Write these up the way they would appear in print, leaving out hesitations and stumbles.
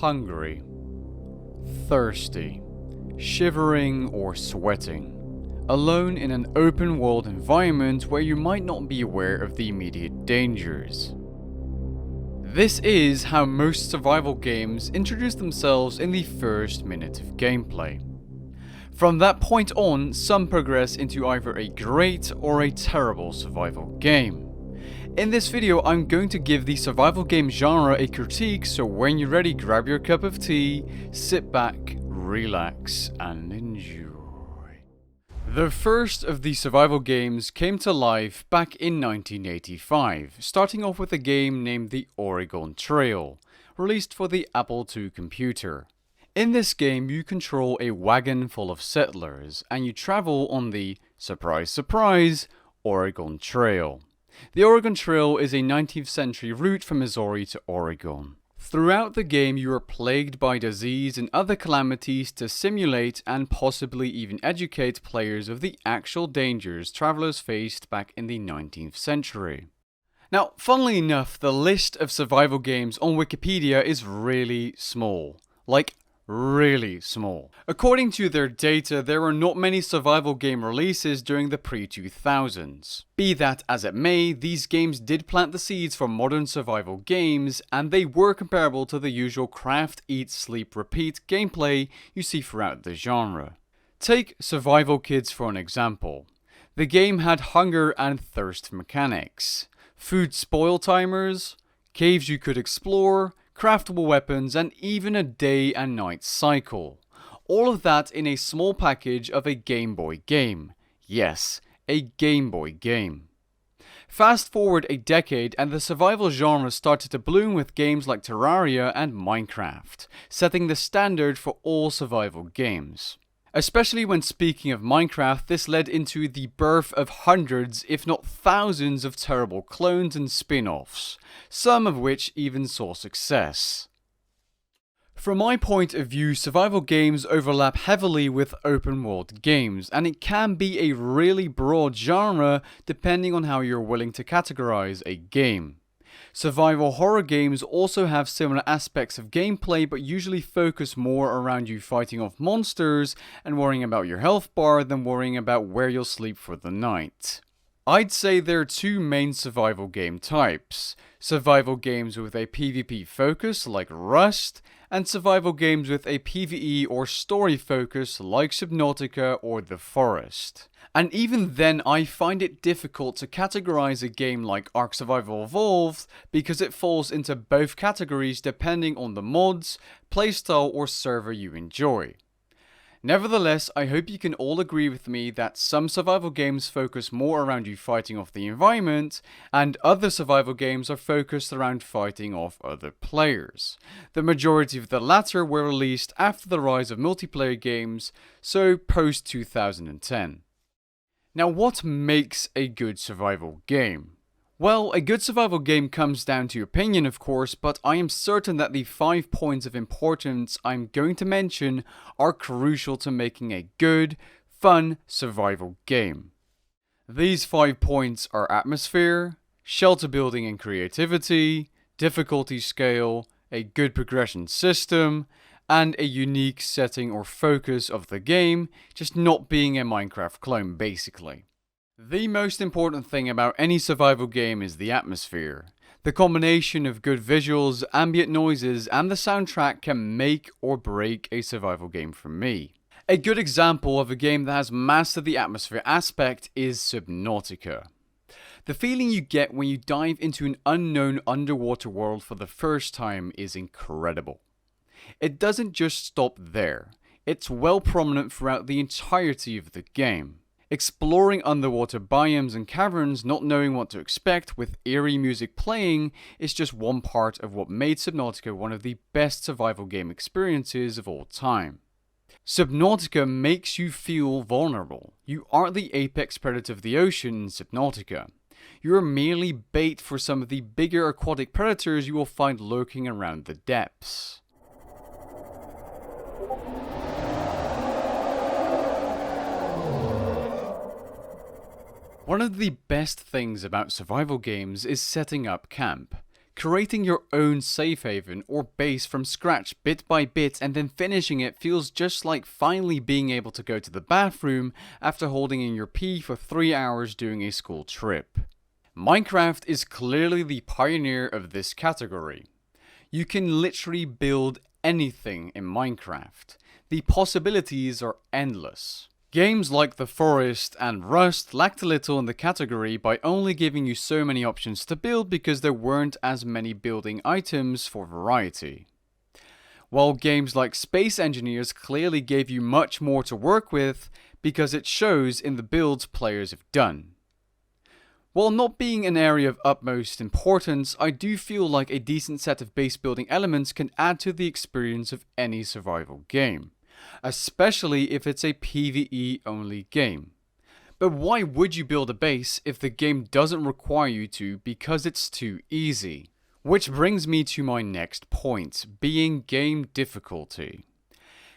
hungry, thirsty, shivering or sweating, alone in an open world environment where you might not be aware of the immediate dangers. This is how most survival games introduce themselves in the first minute of gameplay. From that point on, some progress into either a great or a terrible survival game. In this video, I'm going to give the survival game genre a critique, so when you're ready, grab your cup of tea, sit back, relax, and enjoy. The first of the survival games came to life back in 1985, starting off with a game named The Oregon Trail, released for the Apple II computer. In this game, you control a wagon full of settlers, and you travel on the, surprise surprise, Oregon Trail. The Oregon Trail is a 19th century route from Missouri to Oregon. Throughout the game, you are plagued by disease and other calamities to simulate and possibly even educate players of the actual dangers travelers faced back in the 19th century. Now, funnily enough, the list of survival games on Wikipedia is really small. Like, really small. According to their data, there were not many survival game releases during the pre-2000s. Be that as it may, these games did plant the seeds for modern survival games, and they were comparable to the usual craft, eat, sleep, repeat gameplay you see throughout the genre. Take Survival Kids for an example. The game had hunger and thirst mechanics, food spoil timers, caves you could explore, craftable weapons, and even a day and night cycle. All of that in a small package of a Game Boy game. Yes, a Game Boy game. Fast forward a decade and the survival genre started to bloom with games like Terraria and Minecraft, setting the standard for all survival games. Especially when speaking of Minecraft, this led into the birth of hundreds, if not thousands, of terrible clones and spin-offs, some of which even saw success. From my point of view, survival games overlap heavily with open world games, and it can be a really broad genre depending on how you're willing to categorize a game. Survival horror games also have similar aspects of gameplay, but usually focus more around you fighting off monsters and worrying about your health bar than worrying about where you'll sleep for the night. I'd say there are two main survival game types: survival games with a PvP focus like Rust, and survival games with a PvE or story focus like Subnautica or The Forest. And even then, I find it difficult to categorize a game like Ark Survival Evolved because it falls into both categories depending on the mods, playstyle, or server you enjoy. Nevertheless, I hope you can all agree with me that some survival games focus more around you fighting off the environment, and other survival games are focused around fighting off other players. The majority of the latter were released after the rise of multiplayer games, so post 2010. Now, what makes a good survival game? Well, a good survival game comes down to opinion, of course, but I am certain that the 5 points of importance I'm going to mention are crucial to making a good, fun survival game. These 5 points are atmosphere, shelter building and creativity, difficulty scale, a good progression system, and a unique setting or focus of the game, just not being a Minecraft clone basically. The most important thing about any survival game is the atmosphere. The combination of good visuals, ambient noises, and the soundtrack can make or break a survival game for me. A good example of a game that has mastered the atmosphere aspect is Subnautica. The feeling you get when you dive into an unknown underwater world for the first time is incredible. It doesn't just stop there. It's well prominent throughout the entirety of the game. Exploring underwater biomes and caverns, not knowing what to expect, with eerie music playing, is just one part of what made Subnautica one of the best survival game experiences of all time. Subnautica makes you feel vulnerable. You aren't the apex predator of the ocean in Subnautica. You are merely bait for some of the bigger aquatic predators you will find lurking around the depths. One of the best things about survival games is setting up camp. Creating your own safe haven or base from scratch bit by bit and then finishing it feels just like finally being able to go to the bathroom after holding in your pee for 3 hours during a school trip. Minecraft is clearly the pioneer of this category. You can literally build anything in Minecraft. The possibilities are endless. Games like The Forest and Rust lacked a little in the category by only giving you so many options to build because there weren't as many building items for variety. While games like Space Engineers clearly gave you much more to work with because it shows in the builds players have done. While not being an area of utmost importance, I do feel like a decent set of base building elements can add to the experience of any survival game, especially if it's a PvE only game. But why would you build a base if the game doesn't require you to because it's too easy? Which brings me to my next point, being game difficulty.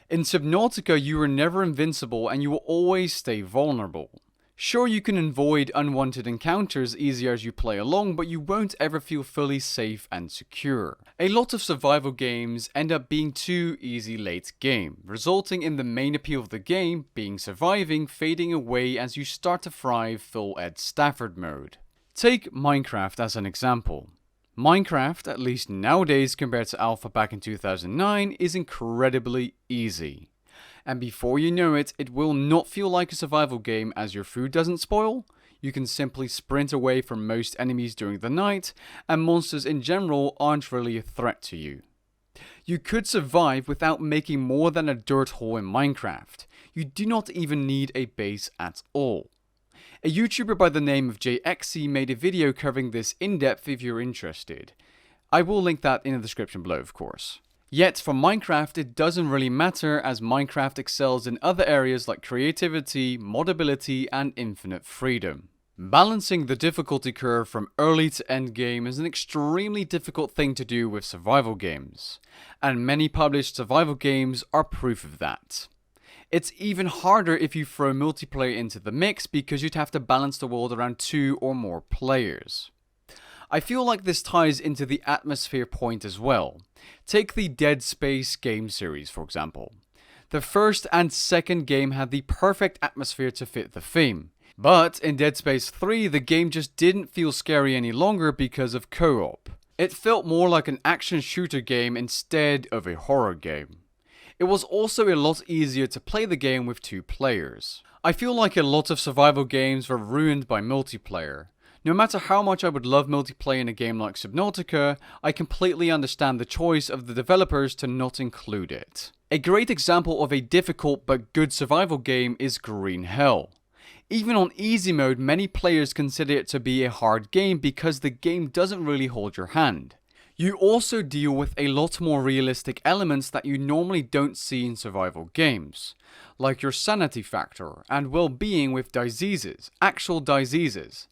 In Subnautica you are never invincible and you will always stay vulnerable. Sure, you can avoid unwanted encounters easier as you play along, but you won't ever feel fully safe and secure. A lot of survival games end up being too easy late game, resulting in the main appeal of the game being surviving fading away as you start to thrive full Ed Stafford mode. Take Minecraft as an example. Minecraft, at least nowadays compared to Alpha back in 2009, is incredibly easy. And before you know it, it will not feel like a survival game as your food doesn't spoil, you can simply sprint away from most enemies during the night, and monsters in general aren't really a threat to you. You could survive without making more than a dirt hole in Minecraft. You do not even need a base at all. A YouTuber by the name of JXC made a video covering this in depth if you're interested. I will link that in the description below, of course. Yet for Minecraft it doesn't really matter as Minecraft excels in other areas like creativity, moddability and infinite freedom. Balancing the difficulty curve from early to end game is an extremely difficult thing to do with survival games, and many published survival games are proof of that. It's even harder if you throw multiplayer into the mix because you'd have to balance the world around 2 or more players. I feel like this ties into the atmosphere point as well. Take the Dead Space game series for example. The first and second game had the perfect atmosphere to fit the theme. But in Dead Space 3 the game just didn't feel scary any longer because of co-op. It felt more like an action shooter game instead of a horror game. It was also a lot easier to play the game with 2 players. I feel like a lot of survival games were ruined by multiplayer. No matter how much I would love multiplayer in a game like Subnautica, I completely understand the choice of the developers to not include it. A great example of a difficult but good survival game is Green Hell. Even on easy mode, many players consider it to be a hard game because the game doesn't really hold your hand. You also deal with a lot more realistic elements that you normally don't see in survival games, like your sanity factor and well-being with diseases, actual diseases.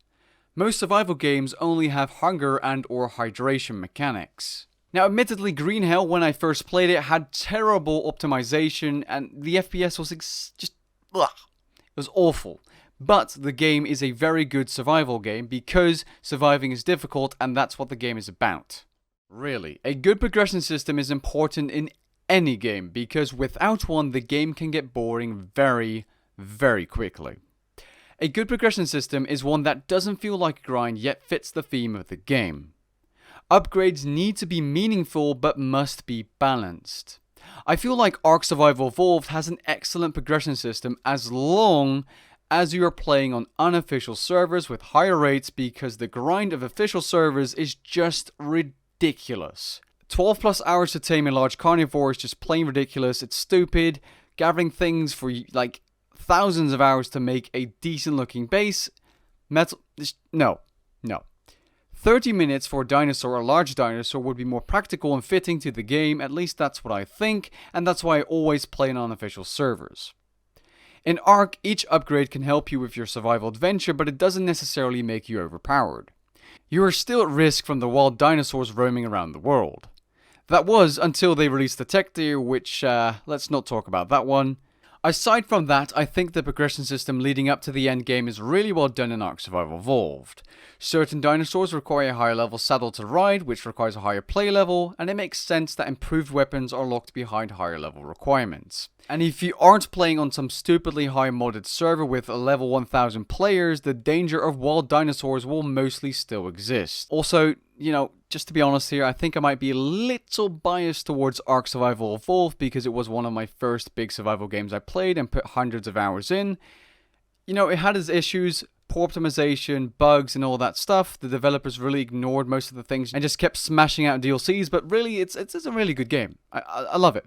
Most survival games only have hunger and or hydration mechanics. Now admittedly Green Hell when I first played it had terrible optimization and the FPS was just ugh, it was awful. But the game is a very good survival game because surviving is difficult and that's what the game is about. Really, a good progression system is important in any game because without one the game can get boring very, very quickly. A good progression system is one that doesn't feel like a grind yet fits the theme of the game. Upgrades need to be meaningful but must be balanced. I feel like Ark Survival Evolved has an excellent progression system as long as you are playing on unofficial servers with higher rates because the grind of official servers is just ridiculous. 12 plus hours to tame a large carnivore is just plain ridiculous, it's stupid. Gathering things for like thousands of hours to make a decent looking base, no. 30 minutes for a dinosaur, a large dinosaur, would be more practical and fitting to the game, at least that's what I think, and that's why I always play on unofficial servers. In Ark, each upgrade can help you with your survival adventure, but it doesn't necessarily make you overpowered. You are still at risk from the wild dinosaurs roaming around the world. That was until they released the tech tier, which, let's not talk about that one. Aside from that, I think the progression system leading up to the end game is really well done in Ark Survival Evolved. Certain dinosaurs require a higher level saddle to ride, which requires a higher play level, and it makes sense that improved weapons are locked behind higher level requirements. And if you aren't playing on some stupidly high modded server with a level 1000 players, the danger of wild dinosaurs will mostly still exist. Also, just to be honest here, I think I might be a little biased towards Ark Survival Evolved because it was one of my first big survival games I played and put hundreds of hours in. It had its issues, poor optimization, bugs and all that stuff. The developers really ignored most of the things and just kept smashing out DLCs, but really it's a really good game. I love it.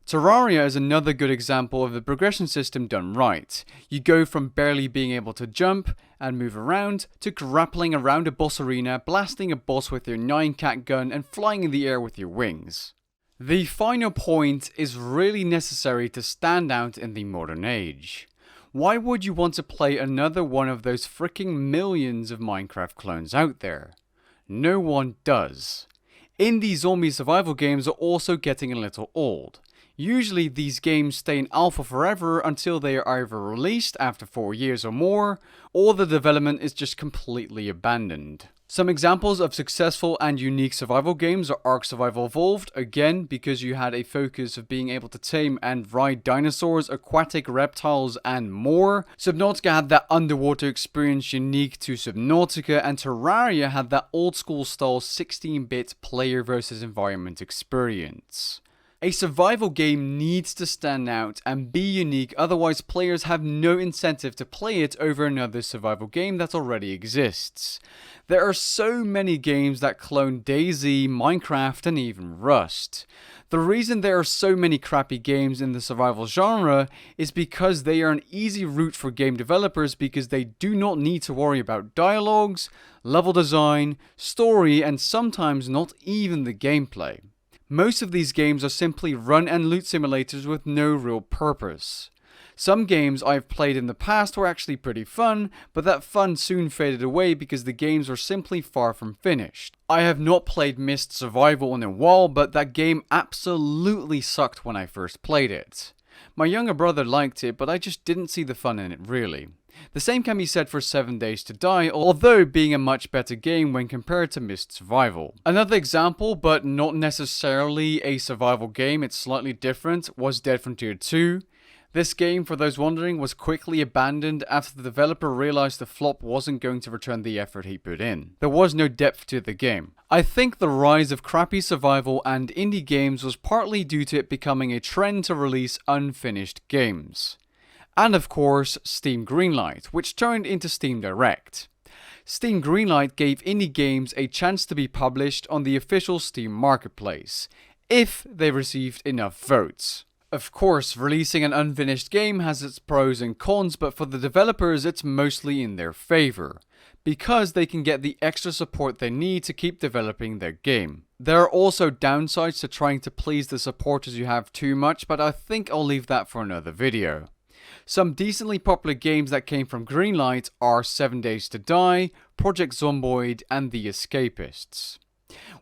Terraria is another good example of the progression system done right. You go from barely being able to jump and move around to grappling around a boss arena, blasting a boss with your 9-cat gun and flying in the air with your wings. The final point is really necessary to stand out in the modern age. Why would you want to play another one of those freaking millions of Minecraft clones out there? No one does. Indie zombie survival games are also getting a little old. Usually these games stay in alpha forever until they are either released after 4 years or more, or the development is just completely abandoned. Some examples of successful and unique survival games are Ark Survival Evolved, again because you had a focus of being able to tame and ride dinosaurs, aquatic reptiles and more. Subnautica had that underwater experience unique to Subnautica, and Terraria had that old school style 16-bit player versus environment experience. A survival game needs to stand out and be unique, otherwise players have no incentive to play it over another survival game that already exists. There are so many games that clone DayZ, Minecraft and even Rust. The reason there are so many crappy games in the survival genre is because they are an easy route for game developers because they do not need to worry about dialogues, level design, story and sometimes not even the gameplay. Most of these games are simply run and loot simulators with no real purpose. Some games I've played in the past were actually pretty fun, but that fun soon faded away because the games were simply far from finished. I have not played Myst Survival in a while, but that game absolutely sucked when I first played it. My younger brother liked it, but I just didn't see the fun in it really. The same can be said for 7 Days to Die, although being a much better game when compared to Myst Survival. Another example, but not necessarily a survival game, it's slightly different, was Dead Frontier 2. This game, for those wondering, was quickly abandoned after the developer realized the flop wasn't going to return the effort he put in. There was no depth to the game. I think the rise of crappy survival and indie games was partly due to it becoming a trend to release unfinished games. And of course, Steam Greenlight, which turned into Steam Direct. Steam Greenlight gave indie games a chance to be published on the official Steam marketplace, if they received enough votes. Of course, releasing an unfinished game has its pros and cons, but for the developers it's mostly in their favor, because they can get the extra support they need to keep developing their game. There are also downsides to trying to please the supporters you have too much, but I think I'll leave that for another video. Some decently popular games that came from Greenlight are 7 Days to Die, Project Zomboid, and The Escapists.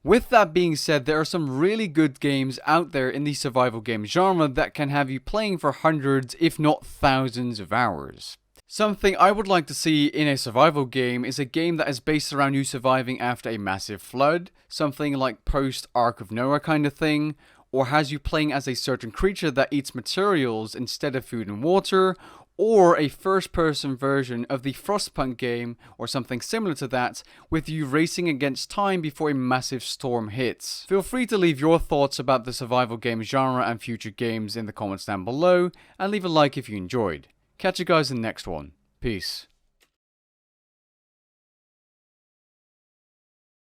With that being said, there are some really good games out there in the survival game genre that can have you playing for hundreds, if not thousands of hours. Something I would like to see in a survival game is a game that is based around you surviving after a massive flood, something like post-Ark of Noah kind of thing, or has you playing as a certain creature that eats materials instead of food and water, or a first-person version of the Frostpunk game, or something similar to that, with you racing against time before a massive storm hits. Feel free to leave your thoughts about the survival game genre and future games in the comments down below, and leave a like if you enjoyed. Catch you guys in the next one. Peace.